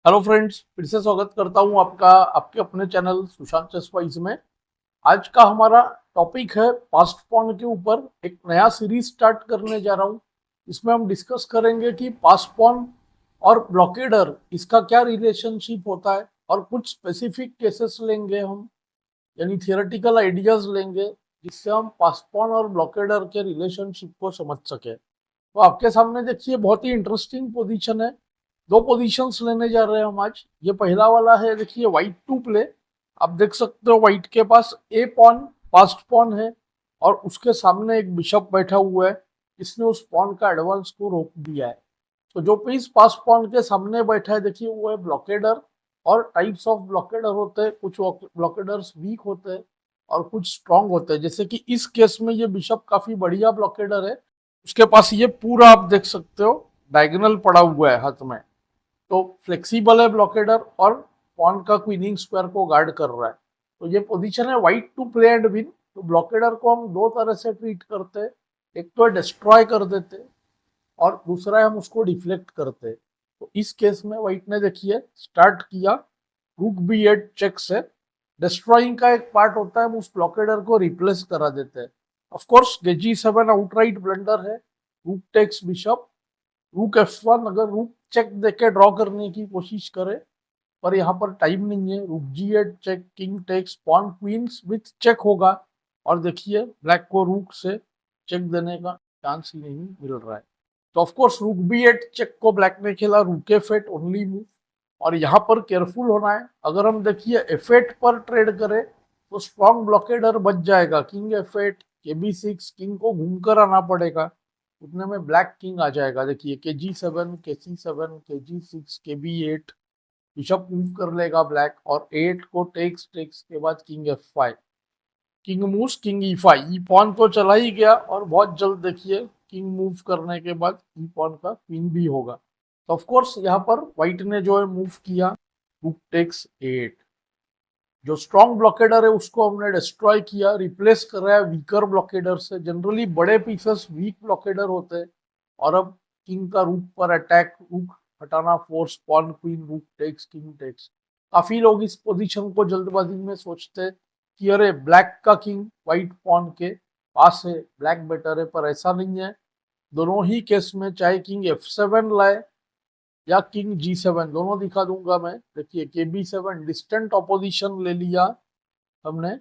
Hello friends, फिर से स्वागत करता हूं आपका आपके अपने चैनल सुशांत चेस वाइज में। आज का हमारा टॉपिक है पास्ट पॉन के ऊपर। एक नया सीरीज स्टार्ट करने जा रहा हूं। इसमें हम डिस्कस करेंगे कि पास्ट पॉन और ब्लॉकेडर इसका क्या रिलेशनशिप होता है, और कुछ स्पेसिफिक केसेस लेंगे हम, यानी थियोरेटिकल आइडियाज लेंगे जिससे हम पास्ट पॉन और ब्लॉकेडर के रिलेशनशिप को समझ सके। तो आपके सामने देखिए, बहुत ही इंटरेस्टिंग पोजीशन है। दो पोजीशंस लेने जा रहे हैं हम आज। ये पहला वाला है, देखिए व्हाइट टू प्ले। आप देख सकते हो व्हाइट के पास ए पॉन पास्ट पॉन है, और उसके सामने एक बिशप बैठा हुआ है जिसने उस पॉन का एडवांस को रोक दिया है। तो जो पीस पास्ट पॉन के सामने बैठा है, देखिए वो है ब्लॉकेडर। और टाइप्स ऑफ ब्लॉकेडर होते हैं, कुछ ब्लॉकेडर्स वीक होते हैं और कुछ स्ट्रांग होते हैं। जैसे कि इस केस में ये बिशप काफी बढ़िया ब्लॉकेडर है। उसके पास ये पूरा आप देख सकते हो डायगोनल पड़ा हुआ है हाथ में, तो फ्लेक्सिबल है ब्लॉकेडर, और पॉन का क्वीनिंग स्क्वायर को गार्ड कर रहा है। तो ये पोजीशन है white to play and win. तो ब्लॉकेडर को हम दो तरह से ट्रीट करते हैं। एक तो डिस्ट्रॉय कर देते, और दूसरा है हम उसको डिफ्लेक्ट करते। तो इस केस में व्हाइट ने देखिए स्टार्ट किया रूक बी एट चेक से। डिस्ट्रॉइंग का एक पार्ट होता है, हम उस ब्लॉकेडर को रिप्लेस करा देते हैं। Of course g seven outright blunder है। Rook takes bishop, rook f one, अगर रूक चेक देके ड्रॉ करने की कोशिश करे, पर यहाँ पर टाइम नहीं है। Rook G eight check, king takes, pawn queens with check होगा, और देखिए ब्लैक को रूक से चेक देने का चांस ही नहीं मिल रहा है। तो ऑफकोर्स रूक बी एट चेक को ब्लैक ने खेला, रूक एफ एट ओनली मूव। और यहाँ पर केयरफुल होना है। अगर हम देखिए एफ एट पर ट्रेड करें तो स्ट्रॉन्ग ब्लॉकेडर बच जाएगा। किंग एफ एट, के बी सिक्स, किंग को घूमकर आना पड़ेगा, उतने में ब्लैक किंग आ जाएगा। देखिए के जी सेवन, के सी सेवन, के जी सिक्स, के बी एट, बिशप मूव कर लेगा ब्लैक, और एट को टेक्स, टेक्स के बाद king F five, king moves, king E five. E pawn तो चला ही गया, और बहुत जल्द देखिए किंग मूव करने के बाद ई पॉन का क्वीन भी होगा। तो ऑफकोर्स यहाँ पर व्हाइट ने जो है मूव किया रूक टेक्स एट। जो स्ट्रॉन्ग ब्लॉकेडर है उसको हमने डिस्ट्रॉय किया, रिप्लेस कर रहा है वीकर ब्लॉकेडर से। जनरली बड़े पीसेस वीक ब्लॉकेडर होते हैं। और अब किंग का रूक पर अटैक, रूक हटाना, फोर्स, पॉन क्वीन, रूक टेक्स, किंग टेक्स। काफी लोग इस पोजीशन को जल्दबाजी में सोचते हैं कि अरे ब्लैक का किंग व्हाइट पॉन के पास है, ब्लैक बेटर है, पर ऐसा नहीं है। दोनों ही केस में चाहे किंग एफ सेवन लाए या किंग जी सेवन, दोनों दिखा दूंगा मैं। देखिए के बी सेवन डिस्टेंट ऑपोजिशन ले लिया हमने।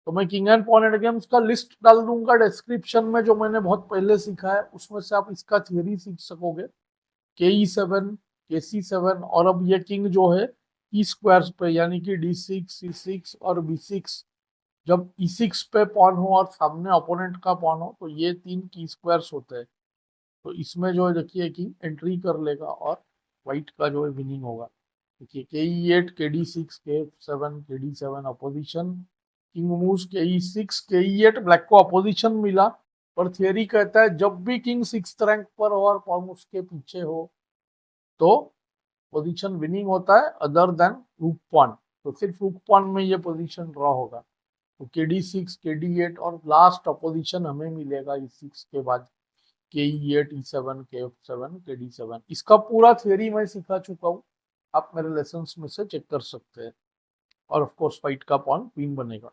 तो मैं king and pawn endgames का लिस्ट डाल दूंगा डिस्क्रिप्शन में, जो मैंने बहुत पहले सीखा है, उसमें से आप इसका थियरी सीख सकोगे। के ई सेवन, के सी सेवन, और अब ये किंग जो है ई स्क्वायर्स पे, यानी कि डी सिक्स, सी सिक्स और बी सिक्स। जब ई सिक्स पे पॉन हो और सामने ओपोनेंट का पॉन हो, तो ये तीन की स्क्वायर्स होते हैं। तो इसमें जो है देखिए कि एंट्री कर लेगा, और व्हाइट का जो है विनिंग होगा। देखिए के ई एट, के डी सिक्स, के सेवन, के d seven opposition, king moves के ई सिक्स, के ई एट, ब्लैक को अपोजिशन मिला। पर थियरी कहता है जब भी किंग सिक्स रैंक पर हो और पॉन उसके पीछे हो, तो पोजीशन विनिंग होता है, अदर देन रूक पॉन। तो सिर्फ रूक पॉन में ये पोजीशन ड्रॉ होगा। तो के डी सिक्स, के डी एट, और लास्ट अपोजिशन हमें मिलेगा ई सिक्स के बाद के ई एट, ई सेवन, के एफ सेवन, के डी सेवन। इसका पूरा थियरी मैं सिखा चुका हूँ, आप मेरे लेसन में से चेक कर सकते हैं। और ऑफ कोर्स व्हाइट का पॉन क्वीन बनेगा।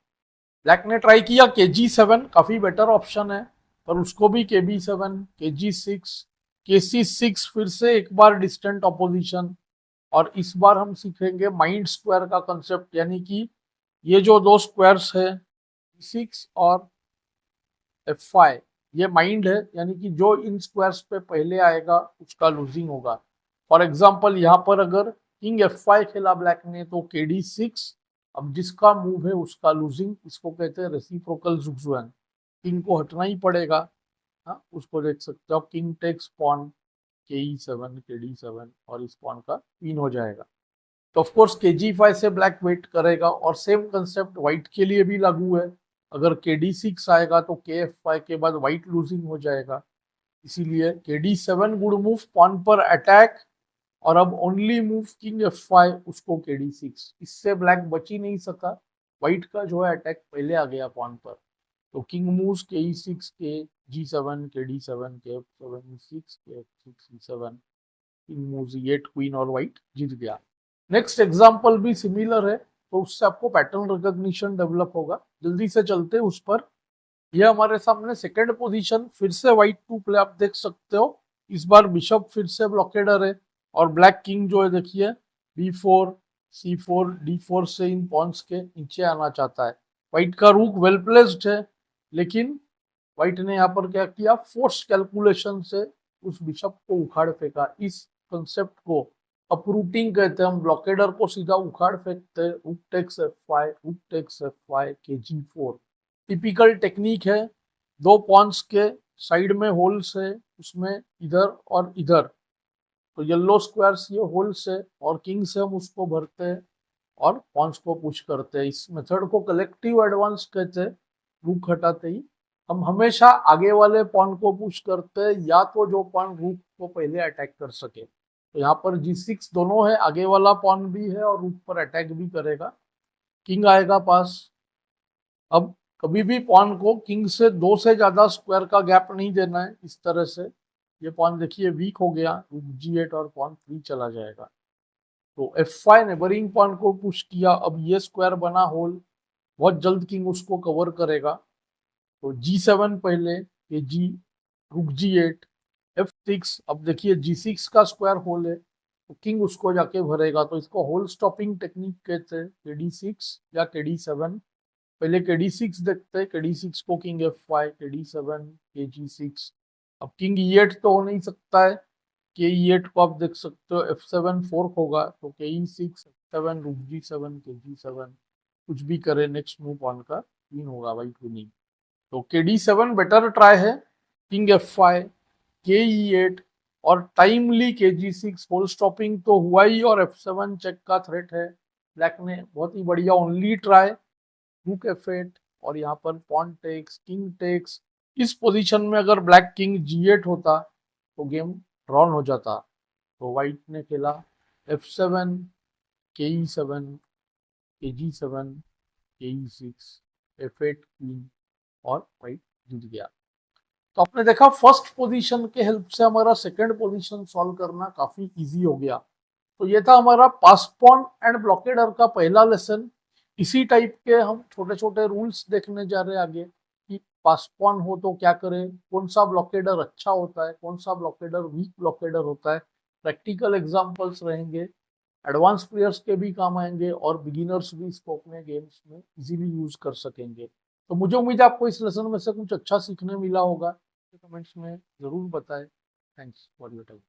ब्लैक ने ट्राई किया के जी सेवन, काफी बेटर ऑप्शन है, पर उसको भी के बी सेवन, के जी सिक्स, के सी सिक्स, फिर से एक बार डिस्टेंट ऑपोजिशन। और इस बार हम सीखेंगे माइंड स्क्वायर का कंसेप्ट, यानी कि ये जो दो स्क्वायर्स है सिक्स और एफ फाइव, ये माइंड है, यानी कि जो इन स्क्वायर्स पे पहले आएगा उसका लूजिंग होगा। फॉर एग्जाम्पल यहाँ पर अगर किंग एफ फाइव खेला ब्लैक ने, तो के डी सिक्स, अब जिसका मूव है उसका लूजिंग। इसको कहते हैं रेसिप्रोकल जुक्सुएन। किंग को हटना ही पड़ेगा। हाँ, उसको देख सकते हो, किंग टेक्स पॉन, के ई सेवन, के डी सेवन, और इस पॉन का क्वीन हो जाएगा। तो ऑफकोर्स के जी फाइव से ब्लैक वेट करेगा, और सेम कंसेप्ट व्हाइट के लिए भी लागू है। अगर के डी सिक्स आएगा तो के एफ फाइव के बाद व्हाइट लूजिंग हो जाएगा। इसीलिए K d seven good move, pawn पर अटैक, और अब only move king F five, उसको के डी सिक्स। इससे ब्लैक बच ही नहीं सका, व्हाइट का जो है अटैक पहले आ गया पॉन पर। तो किंग मूव्स के ई सिक्स, के जी सेवन, के डी सेवन, के एफ सेवन, ई सिक्स, के एफ सिक्स, ई सेवन, किंग मूव्स ई एट क्वीन, और व्हाइट जीत गया। नेक्स्ट एग्जाम्पल भी सिमिलर है, तो उससे आपको पैटर्न रिकॉग्निशन डेवलप होगा। जल्दी से चलते उस पर। ये हमारे सामने सेकेंड पोजीशन, फिर से व्हाइट टू प्ले आप देख सकते हो। इस बार बिशप फिर से ब्लॉकेडर है और ब्लैक किंग जो है देखिए b4 c4 d4 से इन पॉन्स के नीचे आना चाहता है। व्हाइट का रूक वेल प्लेस्ड है, लेकिन व्हाइट ने यहाँ पर क्या किया, फोर्स कैलकुलेशन से उस बिशप को उखाड़ फेंका। इस कंसेप्ट को अपरूटिंग कहते हैं। हम ब्लॉकेडर को सीधा उखाड़ फेंकते हैं। रूक टेक्स f5, रूक टेक्स f5 के g4 टिपिकल टेक्निक है। दो पॉन्स के साइड में होल्स है, उसमें इधर और इधर, तो येलो स्क्वायर्स ये होल्स है और किंग से हम उसको भरते हैं और पॉन्स को पुश करते हैं। इस मेथड को कलेक्टिव एडवांस कहते हैं। रूक हटाते ही हम हमेशा आगे वाले पॉन को पुश करते हैं, या तो जो पॉन रूक को पहले अटैक कर सके। तो यहाँ पर g6 दोनों है, आगे वाला पॉन भी है और रूक पर अटैक भी करेगा। किंग आएगा पास। अब कभी भी पॉन को किंग से दो से ज्यादा स्क्वायर का गैप नहीं देना है। इस तरह से ये पॉन देखिए वीक हो गया, रूक g8 और पॉन 3 चला जाएगा। तो f5 नेबरिंग पॉन को पुश किया। अब ये स्क्वायर बना होल, बहुत जल्द किंग उसको कवर करेगा। तो g7 पहले, ये g, रुक g8, f6। अब देखिए g6 का स्क्वायर होल है, तो किंग उसको जाके भरेगा। तो इसको होल स्टॉपिंग टेक्निक कहते हैं, kd6 या kd7। पहले kd6 देखते हैं, kd6 को किंग f5, kd7, kg6। अब किंग e8 तो हो नहीं सकता है, के e8 को आप देख सकते हो, f7 फोर्क होगा, तो के e6, f7, रुक g7, के g7। कुछ भी करे नेक्स्ट मूव पॉन का 3 होगा वाइट विनिंग। तो के d7 बेटर ट्राई है, किंग f5, के e8 और टाइमली के g6। होल स्टॉपिंग तो हुआ ही और f7 चेक का थ्रेट है। ब्लैक ने बहुत ही बढ़िया ओनली ट्राई, रूक f8 और यहाँ पर पॉन टेक्स, किंग टेक्स। इस पोजीशन में अगर ब्लैक किंग g8 होता तो गेम ड्रॉन हो जाता। तो व्हाइट ने खेला f7, के e7, के g7, के e6, f8 क्वीन और व्हाइट जीत गया। तो आपने देखा फर्स्ट पोजीशन के हेल्प से हमारा सेकंड पोजीशन सॉल्व करना काफी इजी हो गया। तो ये था हमारा पास पॉन एंड ब्लॉकेडर का पहला लेसन। इसी टाइप के हम छोटे छोटे रूल्स देखने जा रहे हैं आगे, कि पास पॉन हो तो क्या करें, कौन सा ब्लॉकेडर अच्छा होता है, कौन सा ब्लॉकेडर वीक ब्लॉकेडर होता है। प्रैक्टिकल एग्जांपल्स रहेंगे, एडवांस प्लेयर्स के भी काम आएंगे और बिगिनर्स भी इसको अपने गेम्स में इजीली यूज कर सकेंगे। तो मुझे उम्मीद है आपको इस लेसन में से कुछ अच्छा सीखने मिला होगा। कमेंट्स में जरूर बताएं। Thanks for your time.